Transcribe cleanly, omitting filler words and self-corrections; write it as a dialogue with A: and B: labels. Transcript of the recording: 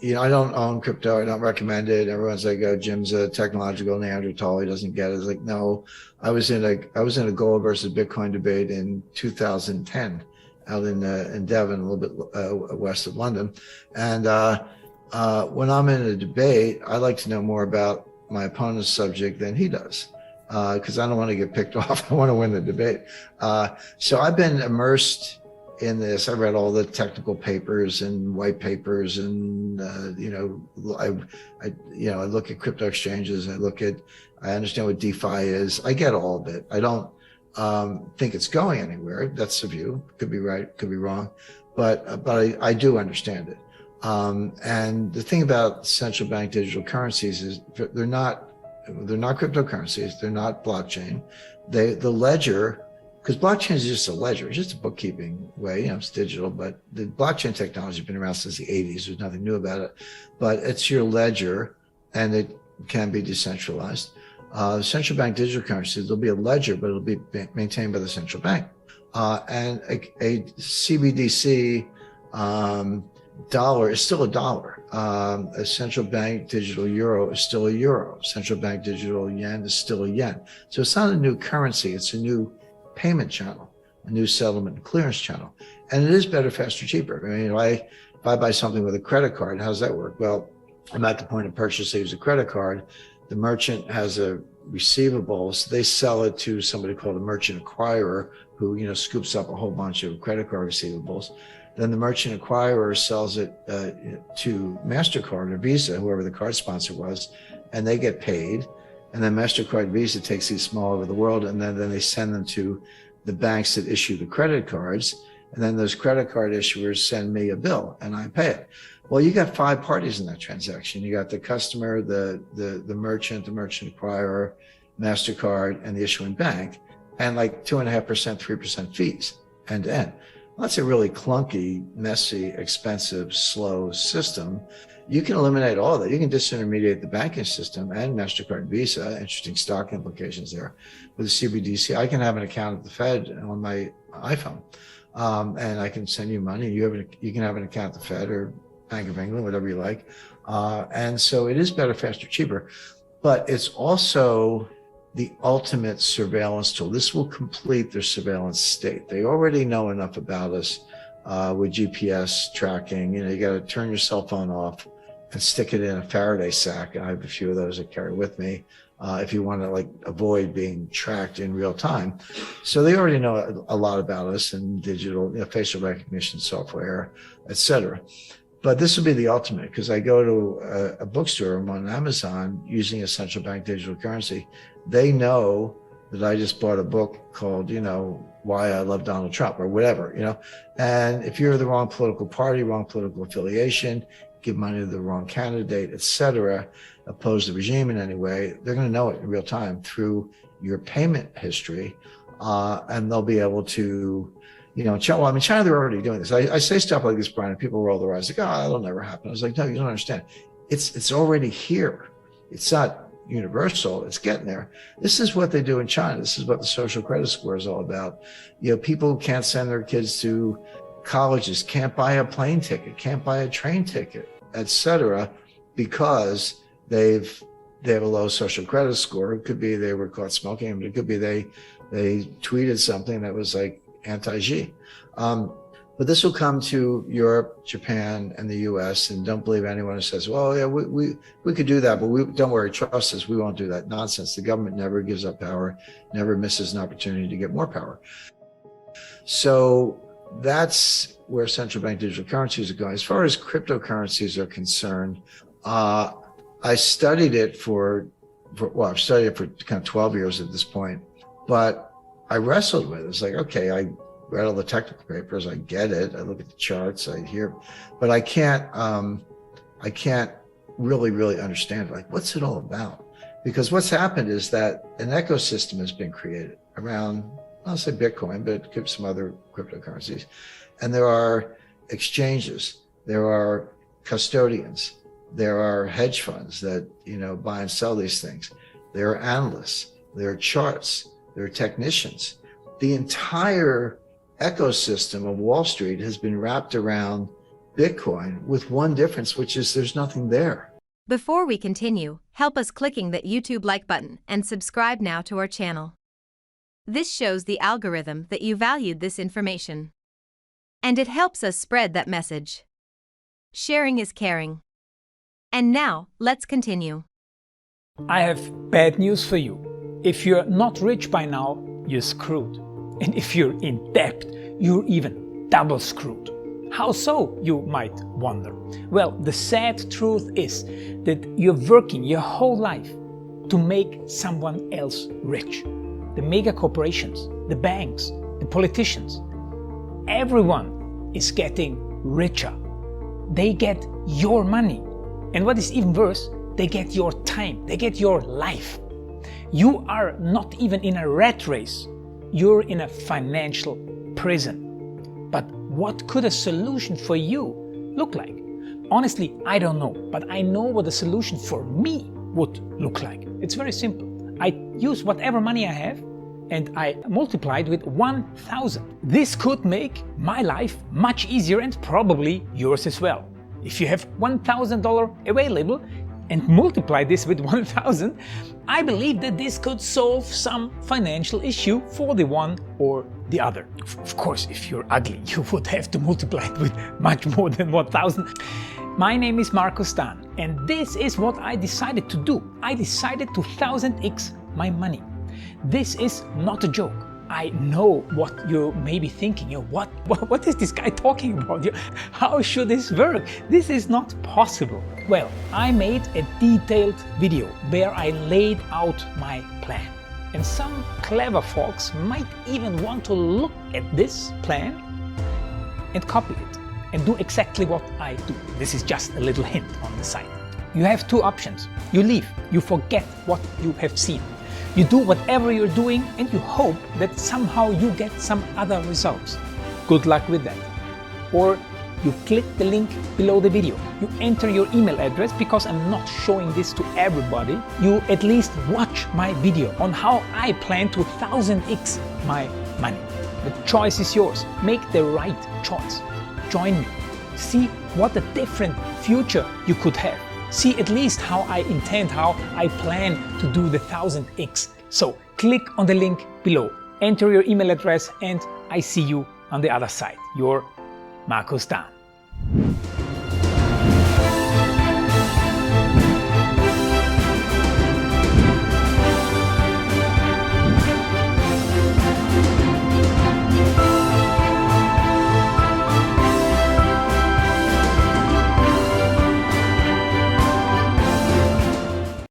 A: I don't own crypto. I don't recommend it. Everyone's like, "Oh, Jim's a technological Neanderthal. He doesn't get it." It's like, no, I was in a gold versus Bitcoin debate in 2010 out in Devon, a little bit west of London. And when I'm in a debate, I like to know more about my opponent's subject than he does, because I don't want to get picked off. I want to win the debate. So I've been immersed in this. I read all the technical papers and white papers, and I look at crypto exchanges. I understand what DeFi is. I get all of it. I don't think it's going anywhere. That's the view. Could be right, could be wrong, but I do understand it. And the thing about central bank digital currencies is they're not cryptocurrencies. They're not blockchain. The ledger. Because blockchain is just a ledger, it's just a bookkeeping way, it's digital, but the blockchain technology has been around since the 80s. There's nothing new about it, but it's your ledger and it can be decentralized. Central bank digital currencies, there'll be a ledger, but it'll be maintained by the central bank. And a CBDC dollar is still a dollar. A central bank digital euro is still a euro. Central bank digital yen is still a yen. So it's not a new currency, it's a new payment channel, a new settlement and clearance channel. And it is better, faster, cheaper. I mean, if I buy something with a credit card, how does that work? Well, I'm at the point of purchase, they use a credit card. The merchant has a receivable, so they sell it to somebody called a merchant acquirer who, scoops up a whole bunch of credit card receivables. Then the merchant acquirer sells it to MasterCard or Visa, whoever the card sponsor was, and they get paid. And then MasterCard and Visa takes these from all over the world, and then they send them to the banks that issue the credit cards. And then those credit card issuers send me a bill and I pay it. Well, you got 5 parties in that transaction. You got the customer, the merchant, the merchant acquirer, MasterCard, and the issuing bank, and like 2.5%, 3% fees end to end. Well, that's a really clunky, messy, expensive, slow system. You can eliminate all of that. You can disintermediate the banking system and MasterCard and Visa, interesting stock implications there. With the CBDC, I can have an account at the Fed on my iPhone, and I can send you money. You can have an account at the Fed or Bank of England, whatever you like. And so it is better, faster, cheaper, but it's also the ultimate surveillance tool. This will complete their surveillance state. They already know enough about us with GPS tracking. You got to turn your cell phone off and stick it in a Faraday sack. I have a few of those I carry with me if you want to avoid being tracked in real time. So they already know a lot about us and digital, facial recognition software, etc. But this would be the ultimate, because I go to a bookstore, I'm on Amazon using a central bank digital currency. They know that I just bought a book called, Why I Love Donald Trump or whatever, And if you're the wrong political party, wrong political affiliation, give money to the wrong candidate, etc., oppose the regime in any way, they're going to know it in real time through your payment history. And they'll be able to, China, they're already doing this. I say stuff like this, Brian, and people roll their eyes like, oh, that'll never happen. I was like, no, you don't understand. It's already here. It's not universal, it's getting there. This is what they do in China. This is what the social credit score is all about. People can't send their kids to colleges, can't buy a plane ticket, can't buy a train ticket, etc., because they have a low social credit score. It could be they were caught smoking, but it could be they tweeted something that was like anti-Xi. But this will come to Europe, Japan, and the US, and don't believe anyone who says, well, yeah, we could do that, but don't worry, trust us, we won't do that. Nonsense. The government never gives up power, never misses an opportunity to get more power. So that's where central bank digital currencies are going. As far as cryptocurrencies are concerned, I studied it I've studied it for kind of 12 years at this point, but I wrestled with it. It's like, okay, I read all the technical papers, I get it, I look at the charts, I hear, but I can't really understand, what's it all about? Because what's happened is that an ecosystem has been created around, I'll say Bitcoin, but it could be some other cryptocurrencies. And there are exchanges, there are custodians, there are hedge funds that, buy and sell these things. There are analysts, there are charts, there are technicians. The entire ecosystem of Wall Street has been wrapped around Bitcoin with one difference, which is there's nothing there.
B: Before we continue, help us clicking that YouTube like button and subscribe now to our channel. This shows the algorithm that you valued this information. And it helps us spread that message. Sharing is caring. And now, let's continue.
C: I have bad news for you. If you're not rich by now, you're screwed. And if you're in debt, you're even double screwed. How so, you might wonder? Well, the sad truth is that you're working your whole life to make someone else rich. The mega corporations, the banks, the politicians, everyone is getting richer. They get your money. And what is even worse, they get your time, they get your life. You are not even in a rat race, you're in a financial prison. But what could a solution for you look like? Honestly, I don't know, but I know what a solution for me would look like. It's very simple. I use whatever money I have and I multiply it with 1,000. This could make my life much easier and probably yours as well. If you have $1,000 available and multiply this with 1,000, I believe that this could solve some financial issue for the one or the other. Of course, if you're ugly, you would have to multiply it with much more than 1,000. My name is Markus Dan, and this is what I decided to do. I decided to 1000x my money. This is not a joke. I know what you may be thinking. What is this guy talking about? How should this work? This is not possible. Well, I made a detailed video where I laid out my plan. And some clever folks might even want to look at this plan and copy it and do exactly what I do. This is just a little hint on the side. You have two options. You leave, you forget what you have seen. You do whatever you're doing and you hope that somehow you get some other results. Good luck with that. Or you click the link below the video. You enter your email address because I'm not showing this to everybody. You at least watch my video on how I plan to 1000x my money. The choice is yours. Make the right choice. Join me. See what a different future you could have. See at least how I intend, how I plan to do the 1000x. So click on the link below, enter your email address, and I see you on the other side. Your Markus Dan.